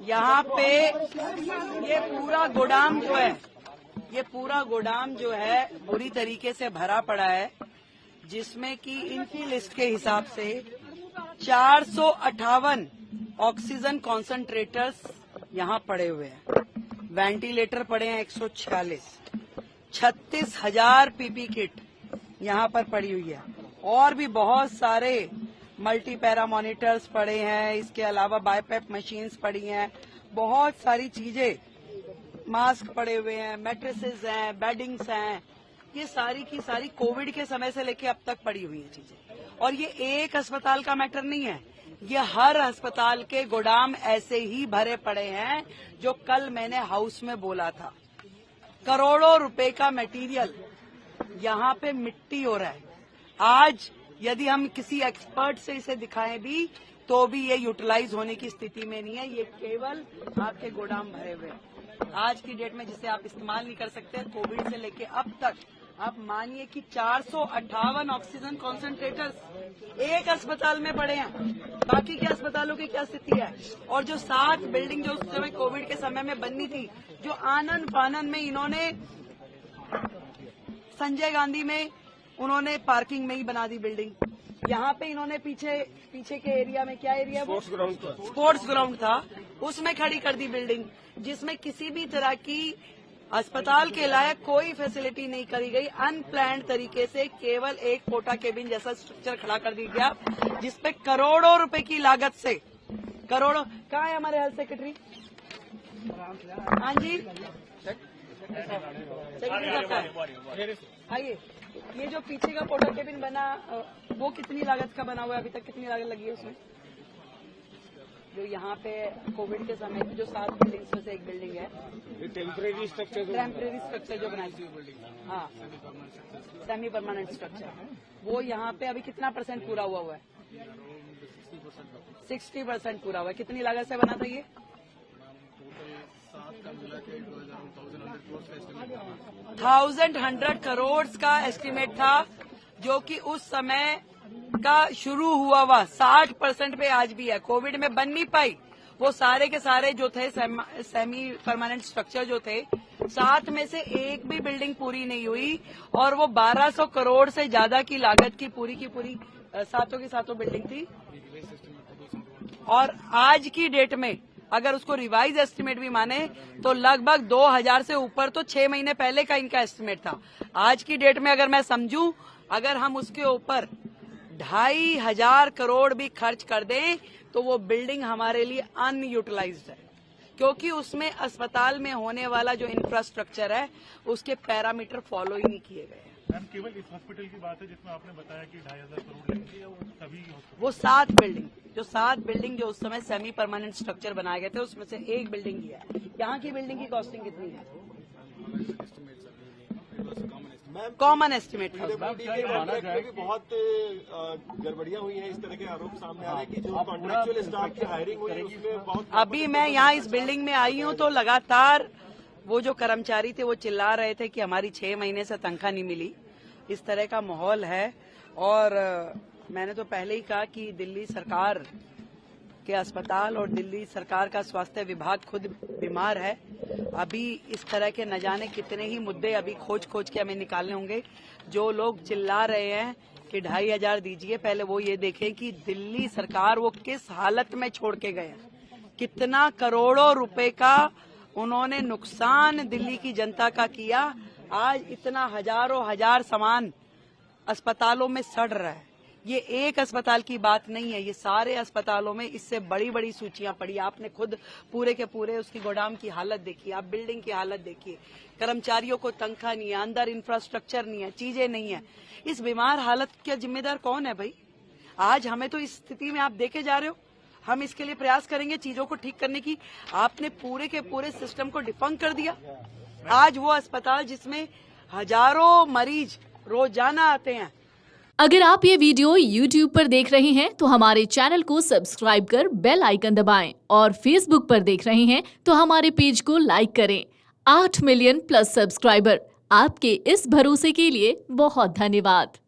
यहाँ पे ये पूरा गोदाम जो है बुरी तरीके से भरा पड़ा है, जिसमें कि इनकी लिस्ट के हिसाब से 458 ऑक्सीजन कॉन्सेंट्रेटर्स यहाँ पड़े हुए हैं, वेंटिलेटर पड़े हैं 146, 36,000 पीपी किट यहाँ पर पड़ी हुई है, और भी बहुत सारे मल्टी पैरा मॉनिटर्स पड़े हैं। इसके अलावा बाईपेप मशीन्स पड़ी हैं, बहुत सारी चीजें, मास्क पड़े हुए हैं, मैट्रेसेस हैं, बेडिंग्स हैं, ये सारी की सारी कोविड के समय से लेके अब तक पड़ी हुई है चीजें। और ये एक अस्पताल का मैटर नहीं है, ये हर अस्पताल के गोदाम ऐसे ही भरे पड़े हैं, जो कल मैंने हाउस में बोला था। करोड़ों रुपए का मटेरियल यहाँ पे मिट्टी हो रहा है। आज यदि हम किसी एक्सपर्ट से इसे दिखाएं भी तो भी ये यूटिलाइज होने की स्थिति में नहीं है। ये केवल आपके गोदाम भरे हुए हैं आज की डेट में, जिसे आप इस्तेमाल नहीं कर सकते। कोविड से लेके अब तक आप मानिए कि 458 ऑक्सीजन कॉन्सेंट्रेटर्स एक अस्पताल में पड़े हैं। बाकी के अस्पतालों की क्या स्थिति है? और जो 7 बिल्डिंग जो उस समय कोविड के समय में बननी थी, जो आनन फानन में इन्होंने संजय गांधी में उन्होंने पार्किंग में ही बना दी बिल्डिंग। यहाँ पे इन्होंने पीछे के एरिया में, क्या एरिया है वो? स्पोर्ट्स ग्राउंड था, उसमें खड़ी कर दी बिल्डिंग, जिसमें किसी भी तरह की अस्पताल के लायक कोई फैसिलिटी नहीं करी गई। अनप्लान्ड तरीके से केवल एक पोटा केबिन जैसा स्ट्रक्चर खड़ा कर दिया गया, जिसपे करोड़ों रुपए की लागत से करोड़ों। कहाँ है हमारे हेल्थ सेक्रेटरी? हाँ जी, सेक्रेटरी साहब आइए। ये जो पीछे का पोटा केबिन बना, वो कितनी लागत का बना हुआ है? अभी तक कितनी लागत लगी है उसमें? जो यहाँ पे कोविड के समय में जो 7 बिल्डिंग्स में से एक बिल्डिंग है, टेम्परेरी स्ट्रक्चर जो बनाई थी, हाँ, सेमी परमानेंट स्ट्रक्चर, वो यहाँ पे अभी कितना % पूरा हुआ है? 60% पूरा हुआ है। कितनी लागत से बना था ये? 1,100 करोड़ का एस्टिमेट था, जो कि उस समय का शुरू हुआ 60% पे आज भी है। कोविड में बन नहीं पाई। वो सारे के सारे जो थे सेमी परमानेंट स्ट्रक्चर जो थे, 7 में से एक भी बिल्डिंग पूरी नहीं हुई, और वो 1200 करोड़ से ज्यादा की लागत की पूरी 7 बिल्डिंग थी। और आज की डेट में अगर उसको रिवाइज एस्टिमेट भी माने तो लगभग 2000 से ऊपर तो 6 महीने पहले का इनका एस्टिमेट था। आज की डेट में अगर मैं समझूं, अगर हम उसके ऊपर 2,500 करोड़ भी खर्च कर दें तो वो बिल्डिंग हमारे लिए अनयूटिलाइज्ड है, क्योंकि उसमें अस्पताल में होने वाला जो इंफ्रास्ट्रक्चर है उसके पैरामीटर फॉलो ही नहीं किए गए हैं। मैम, केवल इस हॉस्पिटल की बात है जिसमें आपने बताया कि 2,500 करोड़ लगेंगे, या वो सभी? वो 7 बिल्डिंग जो उस समय सेमी परमानेंट स्ट्रक्चर बनाए गए थे, उसमें से एक बिल्डिंग ही है। यहाँ की बिल्डिंग की कॉस्टिंग कितनी है? कॉमन एस्टिमेट था। बहुत गड़बड़ियां हुई हैं, इस तरह के आरोप सामने आ रहे हैं कि जो कॉन्ट्रैक्चुअल स्टाफ की हायरिंग हुई है उसमें बहुत। अभी मैं यहाँ इस बिल्डिंग में आई हूँ तो लगातार वो जो कर्मचारी थे वो चिल्ला रहे थे कि हमारी 6 महीने से तनख्वाह नहीं मिली। इस तरह का माहौल है। और मैंने तो पहले ही कहा कि दिल्ली सरकार के अस्पताल और दिल्ली सरकार का स्वास्थ्य विभाग खुद बीमार है। अभी इस तरह के न जाने कितने ही मुद्दे अभी खोज के हमें निकालने होंगे। जो लोग चिल्ला रहे हैं कि 2,500 दीजिए, पहले वो ये देखें कि दिल्ली सरकार वो किस हालत में छोड़ के गए, कितना करोड़ों रुपए का उन्होंने नुकसान दिल्ली की जनता का किया। आज इतना हजारों हजार सामान अस्पतालों में सड़ रहा है। ये एक अस्पताल की बात नहीं है, ये सारे अस्पतालों में इससे बड़ी बड़ी सूचियां पड़ी। आपने खुद पूरे के पूरे उसकी गोदाम की हालत देखी, आप बिल्डिंग की हालत देखिए। कर्मचारियों को तनख्वाह नहीं है, अंदर इंफ्रास्ट्रक्चर नहीं है, चीजें नहीं है। इस बीमार हालत का जिम्मेदार कौन है भाई? आज हमें तो इस स्थिति में आप देखे जा रहे हो। हम इसके लिए प्रयास करेंगे चीजों को ठीक करने की। आपने पूरे के पूरे सिस्टम को डिफंक कर दिया। आज वो अस्पताल जिसमें हजारों मरीज रोजाना आते हैं। अगर आप ये वीडियो YouTube पर देख रहे हैं तो हमारे चैनल को सब्सक्राइब कर बेल आइकन दबाएं, और Facebook पर देख रहे हैं तो हमारे पेज को लाइक करें। 8 मिलियन प्लस सब्सक्राइबर, आपके इस भरोसे के लिए बहुत धन्यवाद।